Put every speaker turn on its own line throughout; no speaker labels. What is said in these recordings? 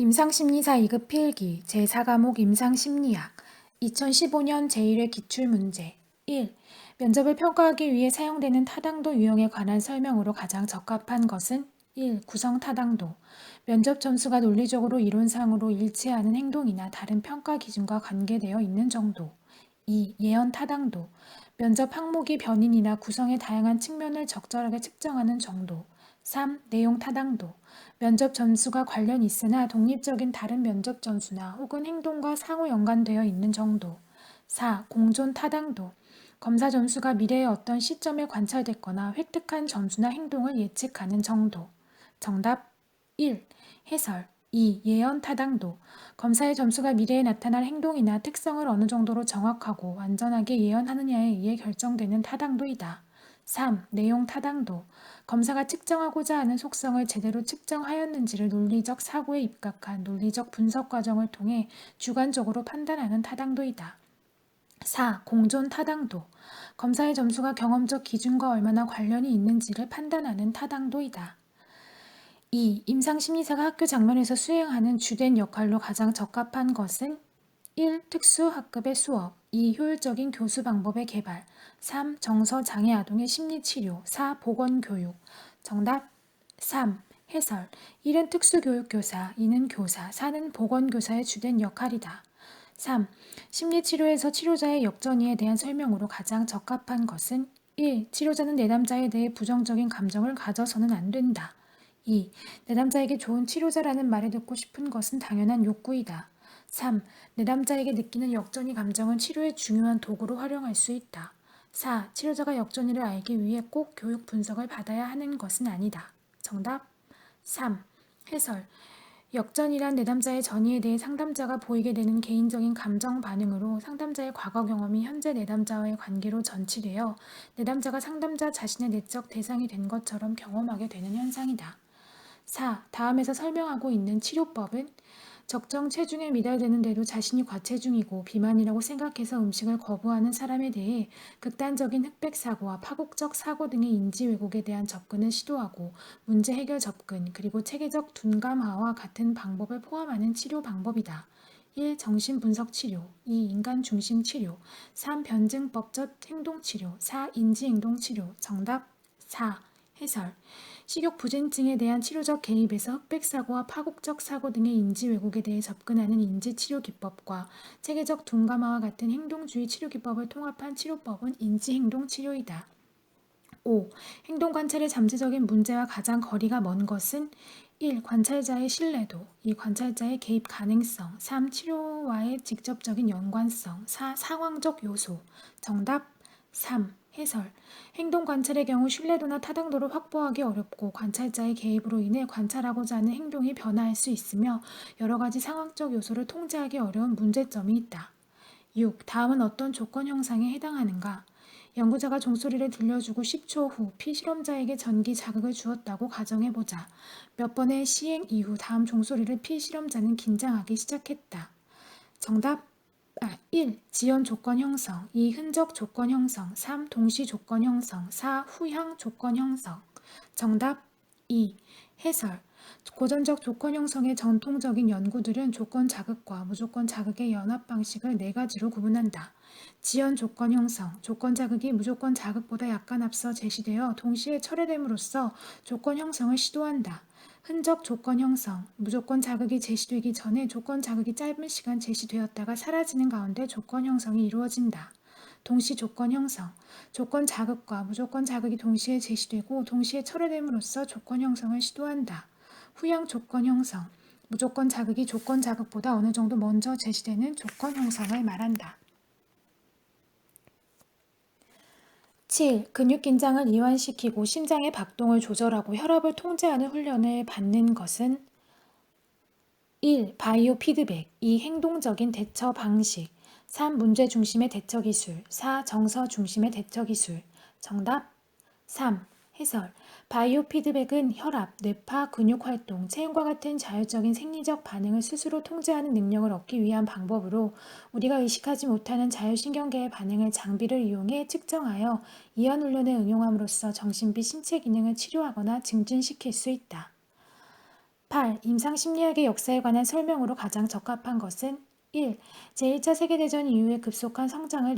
임상심리사 2급 필기 제4과목 임상심리학 2015년 제1회 기출문제 1. 면접을 평가하기 위해 사용되는 타당도 유형에 관한 설명으로 가장 적합한 것은 1. 구성 타당도 면접 점수가 논리적으로 이론상으로 일치하는 행동이나 다른 평가 기준과 관계되어 있는 정도 2. 예언 타당도 면접 항목이 변인이나 구성의 다양한 측면을 적절하게 측정하는 정도 3. 내용 타당도 면접 점수가 관련 있으나 독립적인 다른 면접 점수나 혹은 행동과 상호 연관되어 있는 정도 4. 공존 타당도 검사 점수가 미래의 어떤 시점에 관찰됐거나 획득한 점수나 행동을 예측하는 정도 정답 1. 해설 2. 예언 타당도 검사의 점수가 미래에 나타날 행동이나 특성을 어느 정도로 정확하고 완전하게 예언하느냐에 의해 결정되는 타당도이다. 3. 내용 타당도 검사가 측정하고자 하는 속성을 제대로 측정하였는지를 논리적 사고에 입각한 논리적 분석 과정을 통해 주관적으로 판단하는 타당도이다. 4. 공존 타당도 검사의 점수가 경험적 기준과 얼마나 관련이 있는지를 판단하는 타당도이다. 2. 임상심리사가 학교 장면에서 수행하는 주된 역할로 가장 적합한 것은 1. 특수학급의 수업 2. 효율적인 교수 방법의 개발 3. 정서장애 아동의 심리치료 4. 보건교육 정답 3. 해설 1은 특수교육교사 2는 교사 4는 보건교사의 주된 역할이다. 3. 심리치료에서 치료자의 역전이에 대한 설명으로 가장 적합한 것은 1. 치료자는 내담자에 대해 부정적인 감정을 가져서는 안 된다. 2. 내담자에게 좋은 치료자라는 말을 듣고 싶은 것은 당연한 욕구이다. 3. 내담자에게 느끼는 역전이 감정은 치료의 중요한 도구로 활용할 수 있다. 4. 치료자가 역전이를 알기 위해 꼭 교육 분석을 받아야 하는 것은 아니다. 정답 3. 해설 역전이란 내담자의 전이에 대해 상담자가 보이게 되는 개인적인 감정 반응으로 상담자의 과거 경험이 현재 내담자와의 관계로 전치되어 내담자가 상담자 자신의 내적 대상이 된 것처럼 경험하게 되는 현상이다. 4. 다음에서 설명하고 있는 치료법은 적정 체중에 미달되는데도 자신이 과체중이고 비만이라고 생각해서 음식을 거부하는 사람에 대해 극단적인 흑백사고와 파국적 사고 등의 인지 왜곡에 대한 접근을 시도하고 문제 해결 접근 그리고 체계적 둔감화와 같은 방법을 포함하는 치료 방법이다. 1. 정신분석치료 2. 인간중심치료 3. 변증법적 행동치료 4. 인지행동치료 정답 4. 해설 식욕부진증에 대한 치료적 개입에서 흑백사고와 파국적 사고 등의 인지 왜곡에 대해 접근하는 인지치료 기법과 체계적 둔감화와 같은 행동주의 치료 기법을 통합한 치료법은 인지행동치료이다. 5. 행동관찰의 잠재적인 문제와 가장 거리가 먼 것은 1. 관찰자의 신뢰도 2. 관찰자의 개입 가능성 3. 치료와의 직접적인 연관성 4. 상황적 요소 정답 3. 해설 행동 관찰의 경우 신뢰도나 타당도를 확보하기 어렵고 관찰자의 개입으로 인해 관찰하고자 하는 행동이 변화할 수 있으며 여러 가지 상황적 요소를 통제하기 어려운 문제점이 있다. 6. 다음은 어떤 조건 형상에 해당하는가? 연구자가 종소리를 들려주고 10초 후 피실험자에게 전기 자극을 주었다고 가정해보자. 몇 번의 시행 이후 다음 종소리를 피실험자는 긴장하기 시작했다. 정답 1. 지연 조건 형성 2. 흔적 조건 형성 3. 동시 조건 형성 4. 후향 조건 형성 정답 2. 해설 고전적 조건 형성의 전통적인 연구들은 조건 자극과 무조건 자극의 연합 방식을 네 가지로 구분한다. 지연 조건 형성, 조건 자극이 무조건 자극보다 약간 앞서 제시되어 동시에 철회됨으로써 조건 형성을 시도한다. 흔적 조건 형성, 무조건 자극이 제시되기 전에 조건 자극이 짧은 시간 제시되었다가 사라지는 가운데 조건 형성이 이루어진다. 동시 조건 형성, 조건 자극과 무조건 자극이 동시에 제시되고 동시에 철회됨으로써 조건 형성을 시도한다. 후양 조건 형성, 무조건 자극이 조건 자극보다 어느 정도 먼저 제시되는 조건 형성을 말한다. 7. 근육 긴장을 이완시키고 심장의 박동을 조절하고 혈압을 통제하는 훈련을 받는 것은 1. 바이오 피드백 2. 행동적인 대처 방식 3. 문제 중심의 대처 기술 4. 정서 중심의 대처 기술 정답 3. 해설 바이오 피드백은 혈압, 뇌파, 근육 활동, 체온과 같은 자율적인 생리적 반응을 스스로 통제하는 능력을 얻기 위한 방법으로 우리가 의식하지 못하는 자율신경계의 반응을 장비를 이용해 측정하여 이완 훈련에 응용함으로써 정신 및 신체 기능을 치료하거나 증진시킬 수 있다. 8. 임상심리학의 역사에 관한 설명으로 가장 적합한 것은 1. 제1차 세계대전 이후에 급속한 성장을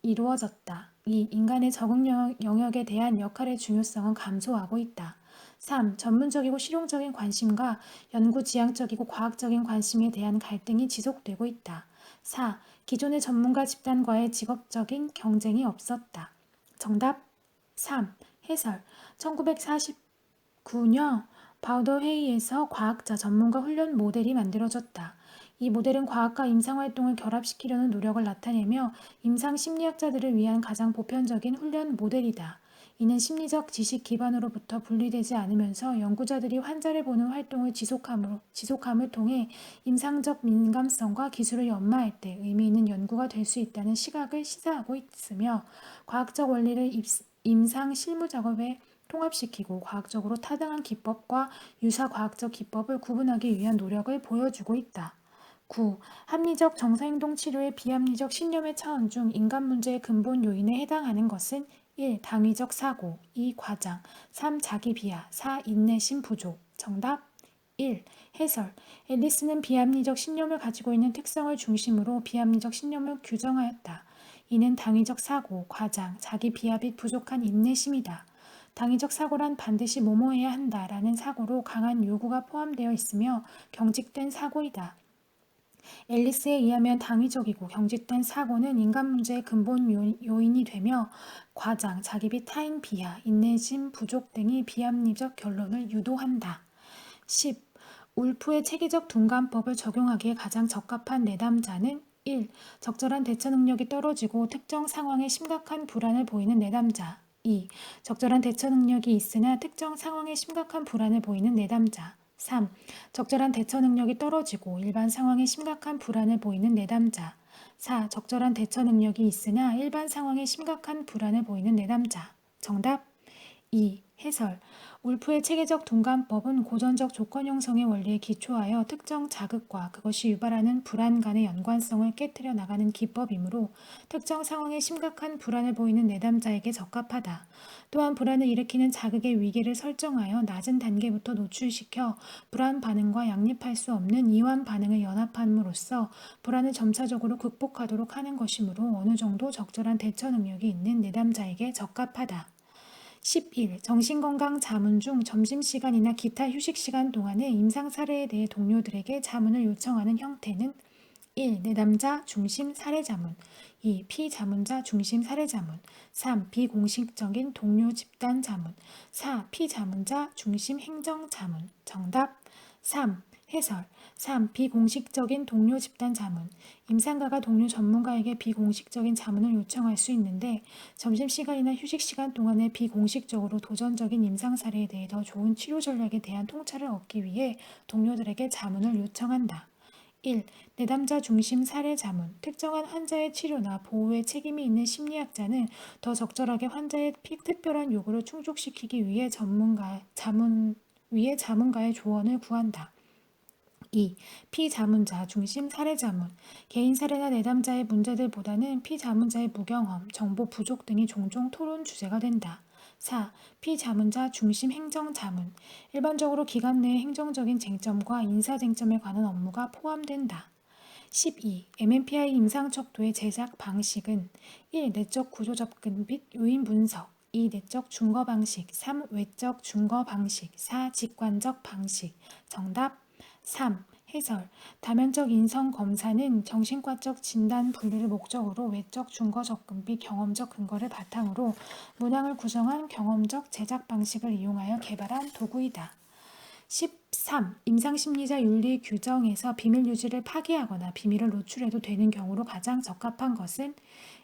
이루어졌다. 2. 인간의 적응 영역에 대한 역할의 중요성은 감소하고 있다. 3. 전문적이고 실용적인 관심과 연구 지향적이고 과학적인 관심에 대한 갈등이 지속되고 있다. 4. 기존의 전문가 집단과의 직업적인 경쟁이 없었다. 정답 3. 해설 1949년 바우더 회의에서 과학자 전문가 훈련 모델이 만들어졌다. 이 모델은 과학과 임상활동을 결합시키려는 노력을 나타내며 임상심리학자들을 위한 가장 보편적인 훈련 모델이다. 이는 심리적 지식 기반으로부터 분리되지 않으면서 연구자들이 환자를 보는 활동을 지속함을 통해 임상적 민감성과 기술을 연마할 때 의미 있는 연구가 될 수 있다는 시각을 시사하고 있으며 과학적 원리를 임상 실무 작업에 통합시키고 과학적으로 타당한 기법과 유사 과학적 기법을 구분하기 위한 노력을 보여주고 있다. 9. 합리적 정서행동 치료의 비합리적 신념의 차원 중 인간 문제의 근본 요인에 해당하는 것은 1. 당위적 사고 2. 과장 3. 자기 비하 4. 인내심 부족 정답 1. 해설 앨리스는 비합리적 신념을 가지고 있는 특성을 중심으로 비합리적 신념을 규정하였다. 이는 당위적 사고, 과장, 자기 비하 및 부족한 인내심이다. 당위적 사고란 반드시 뭐뭐해야 한다라는 사고로 강한 요구가 포함되어 있으며 경직된 사고이다. 앨리스에 의하면 당위적이고 경직된 사고는 인간 문제의 근본 요인이 되며 과장, 자기 비 타인 비하, 인내심 부족 등이 비합리적 결론을 유도한다. 10. 울프의 체계적 둔감법을 적용하기에 가장 적합한 내담자는 1. 적절한 대처 능력이 떨어지고 특정 상황에 심각한 불안을 보이는 내담자 2. 적절한 대처 능력이 있으나 특정 상황에 심각한 불안을 보이는 내담자 3. 적절한 대처 능력이 떨어지고 일반 상황에 심각한 불안을 보이는 내담자 4. 적절한 대처 능력이 있으나 일반 상황에 심각한 불안을 보이는 내담자 정답 2. 해설 울프의 체계적 둔감법은 고전적 조건 형성의 원리에 기초하여 특정 자극과 그것이 유발하는 불안 간의 연관성을 깨트려 나가는 기법이므로 특정 상황에 심각한 불안을 보이는 내담자에게 적합하다. 또한 불안을 일으키는 자극의 위계를 설정하여 낮은 단계부터 노출시켜 불안 반응과 양립할 수 없는 이완 반응을 연합함으로써 불안을 점차적으로 극복하도록 하는 것이므로 어느 정도 적절한 대처 능력이 있는 내담자에게 적합하다. 11. 정신건강 자문 중 점심시간이나 기타 휴식시간 동안에 임상 사례에 대해 동료들에게 자문을 요청하는 형태는 1. 내담자 중심 사례 자문 2. 피자문자 중심 사례 자문 3. 비공식적인 동료 집단 자문 4. 피자문자 중심 행정 자문 정답 3. 해설 3. 비공식적인 동료 집단 자문 임상가가 동료 전문가에게 비공식적인 자문을 요청할 수 있는데 점심시간이나 휴식시간 동안에 비공식적으로 도전적인 임상 사례에 대해 더 좋은 치료 전략에 대한 통찰을 얻기 위해 동료들에게 자문을 요청한다. 1. 내담자 중심 사례 자문 특정한 환자의 치료나 보호에 책임이 있는 심리학자는 더 적절하게 환자의 특별한 요구를 충족시키기 위해 자문가의 조언을 구한다. 2. 피자문자 중심 사례 자문 개인 사례나 내담자의 문제들보다는 피자문자의 무경험, 정보 부족 등이 종종 토론 주제가 된다. 4. 피자문자 중심 행정 자문 일반적으로 기관 내 행정적인 쟁점과 인사 쟁점에 관한 업무가 포함된다. 12. MMPI 임상척도의 제작 방식은 1. 내적 구조 접근 및 요인 분석 2. 내적 준거 방식 3. 외적 준거 방식 4. 직관적 방식 정답 3. 해설 다면적 인성 검사는 정신과적 진단 분류를 목적으로 외적 준거 접근 및 경험적 근거를 바탕으로 문항을 구성한 경험적 제작 방식을 이용하여 개발한 도구이다. 13. 임상심리자 윤리 규정에서 비밀 유지를 파기하거나 비밀을 노출해도 되는 경우로 가장 적합한 것은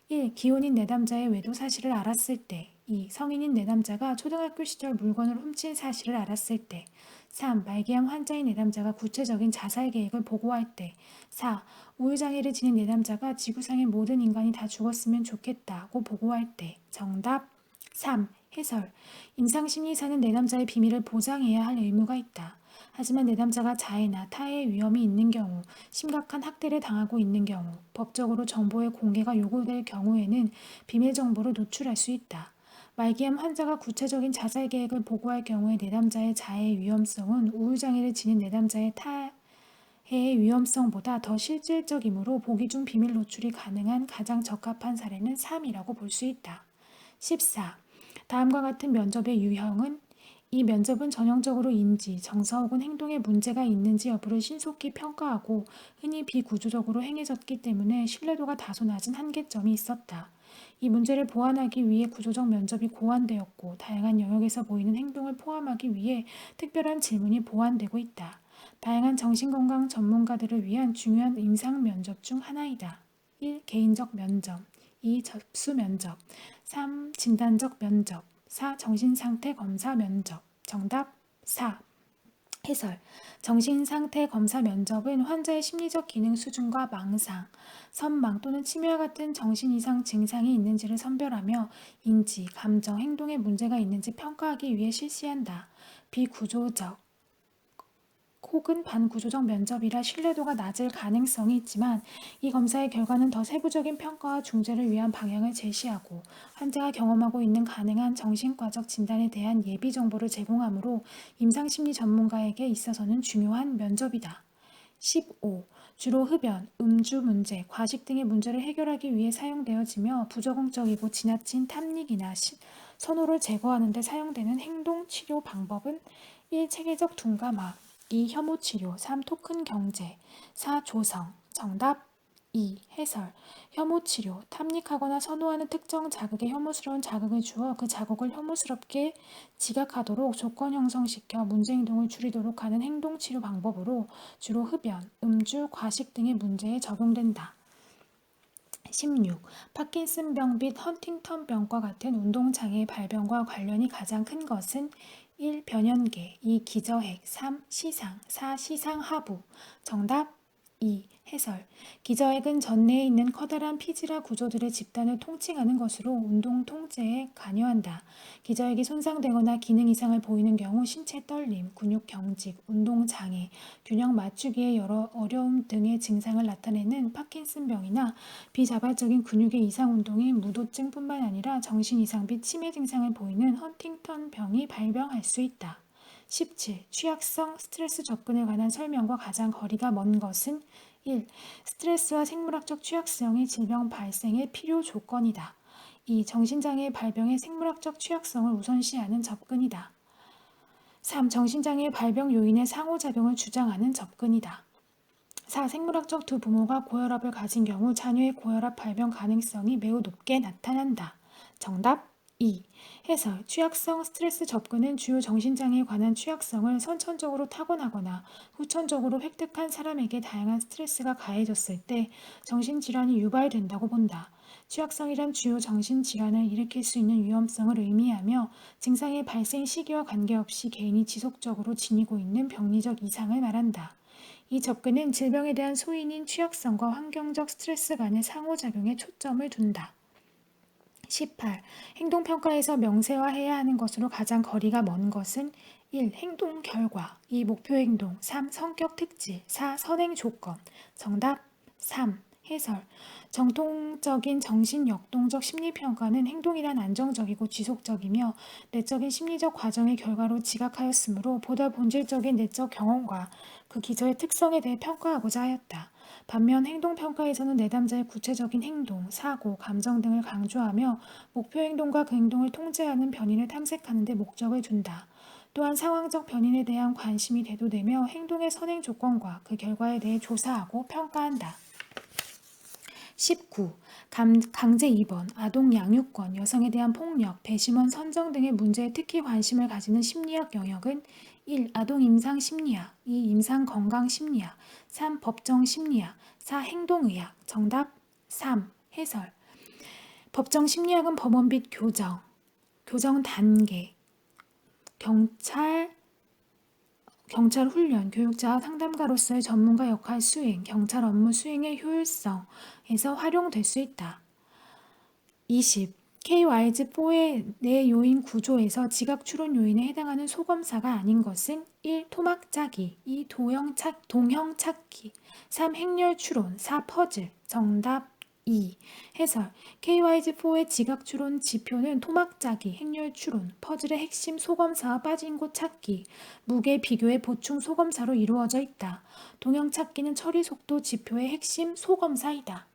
1. 기혼인 내담자의 외도 사실을 알았을 때 2. 성인인 내담자가 초등학교 시절 물건을 훔친 사실을 알았을 때 3. 말기암 환자인 내담자가 구체적인 자살 계획을 보고할 때 4. 우울장애를 지닌 내담자가 지구상의 모든 인간이 다 죽었으면 좋겠다고 보고할 때 정답 3. 해설 임상심리사는 내담자의 비밀을 보장해야 할 의무가 있다. 하지만 내담자가 자해나 타해의 위험이 있는 경우, 심각한 학대를 당하고 있는 경우, 법적으로 정보의 공개가 요구될 경우에는 비밀 정보를 노출할 수 있다. 말기암 환자가 구체적인 자살 계획을 보고할 경우에 내담자의 자해의 위험성은 우울장애를 지닌 내담자의 타해의 위험성보다 더 실질적이므로 보기 중 비밀 노출이 가능한 가장 적합한 사례는 3이라고 볼 수 있다. 14. 다음과 같은 면접의 유형은 이 면접은 전형적으로 인지, 정서 혹은 행동에 문제가 있는지 여부를 신속히 평가하고 흔히 비구조적으로 행해졌기 때문에 신뢰도가 다소 낮은 한계점이 있었다. 이 문제를 보완하기 위해 구조적 면접이 고안되었고 다양한 영역에서 보이는 행동을 포함하기 위해 특별한 질문이 보완되고 있다. 다양한 정신건강 전문가들을 위한 중요한 임상 면접 중 하나이다. 1. 개인적 면접 2. 접수 면접 3. 진단적 면접 4. 정신상태 검사 면접 정답 4. 해설 정신상태 검사 면접은 환자의 심리적 기능 수준과 망상, 선망 또는 치매와 같은 정신 이상 증상이 있는지를 선별하며 인지, 감정, 행동에 문제가 있는지 평가하기 위해 실시한다. 비구조적 혹은 반구조적 면접이라 신뢰도가 낮을 가능성이 있지만 이 검사의 결과는 더 세부적인 평가와 중재를 위한 방향을 제시하고 환자가 경험하고 있는 가능한 정신과적 진단에 대한 예비 정보를 제공하므로 임상심리 전문가에게 있어서는 중요한 면접이다. 15. 주로 흡연, 음주 문제, 과식 등의 문제를 해결하기 위해 사용되어지며 부적응적이고 지나친 탐닉이나 선호를 제거하는 데 사용되는 행동치료 방법은 1. 체계적 둔감화 2. 혐오치료 3. 토큰 경제 4. 조성 정답 2. 해설 혐오치료 탐닉하거나 선호하는 특정 자극에 혐오스러운 자극을 주어 그 자극을 혐오스럽게 지각하도록 조건 형성시켜 문제행동을 줄이도록 하는 행동치료 방법으로 주로 흡연, 음주, 과식 등의 문제에 적용된다. 16. 파킨슨병 및 헌팅턴병과 같은 운동장애의 발병과 관련이 가장 큰 것은 1. 변연계 2. 기저핵 3. 시상 4. 시상하부 정답 2. 해설 기저핵은 전내에 있는 커다란 피지라 구조들의 집단을 통칭하는 것으로 운동 통제에 관여한다. 기저핵이 손상되거나 기능 이상을 보이는 경우 신체 떨림, 근육 경직, 운동 장애, 균형 맞추기의 여러 어려움 등의 증상을 나타내는 파킨슨병이나 비자발적인 근육의 이상 운동인 무도증뿐만 아니라 정신 이상 및 치매 증상을 보이는 헌팅턴병이 발병할 수 있다. 17. 취약성 스트레스 접근에 관한 설명과 가장 거리가 먼 것은 1. 스트레스와 생물학적 취약성이 질병 발생의 필요 조건이다. 2. 정신장애의 발병의 생물학적 취약성을 우선시하는 접근이다. 3. 정신장애의 발병 요인의 상호작용을 주장하는 접근이다. 4. 생물학적 두 부모가 고혈압을 가진 경우 자녀의 고혈압 발병 가능성이 매우 높게 나타난다. 정답 2. 해설 취약성 스트레스 접근은 주요 정신장애에 관한 취약성을 선천적으로 타고나거나 후천적으로 획득한 사람에게 다양한 스트레스가 가해졌을 때 정신질환이 유발된다고 본다. 취약성이란 주요 정신질환을 일으킬 수 있는 위험성을 의미하며 증상의 발생 시기와 관계없이 개인이 지속적으로 지니고 있는 병리적 이상을 말한다. 이 접근은 질병에 대한 소인인 취약성과 환경적 스트레스 간의 상호작용에 초점을 둔다. 18. 행동평가에서 명세화해야 하는 것으로 가장 거리가 먼 것은 1. 행동 결과 2. 목표 행동 3. 성격 특질 4. 선행 조건 정답 3. 해설 정통적인 정신역동적 심리평가는 행동이란 안정적이고 지속적이며 내적인 심리적 과정의 결과로 지각하였으므로 보다 본질적인 내적 경험과 그 기저의 특성에 대해 평가하고자 하였다. 반면 행동평가에서는 내담자의 구체적인 행동, 사고, 감정 등을 강조하며 목표 행동과 그 행동을 통제하는 변인을 탐색하는 데 목적을 둔다. 또한 상황적 변인에 대한 관심이 대두되며 행동의 선행 조건과 그 결과에 대해 조사하고 평가한다. 19. 강제 입원, 아동 양육권, 여성에 대한 폭력, 배심원 선정 등의 문제에 특히 관심을 가지는 심리학 영역은 1. 아동 임상 심리학 2. 임상 건강 심리학 3. 법정 심리학 4. 행동의학 정답 3. 해설 법정 심리학은 법원 및 교정 단계, 경찰 훈련, 교육자와 상담가로서의 전문가 역할 수행, 경찰 업무 수행의 효율성에서 활용될 수 있다. 20. KWise4의 내 요인 구조에서 지각 추론 요인에 해당하는 소검사가 아닌 것은 1. 토막 짜기 2. 동형 찾기 3. 행렬 추론 4. 퍼즐 정답 2. 해설 KYZ4의 지각 추론 지표는 토막 짜기, 행렬 추론, 퍼즐의 핵심 소검사와 빠진 곳 찾기, 무게 비교의 보충 소검사로 이루어져 있다. 동형 찾기는 처리 속도 지표의 핵심 소검사이다.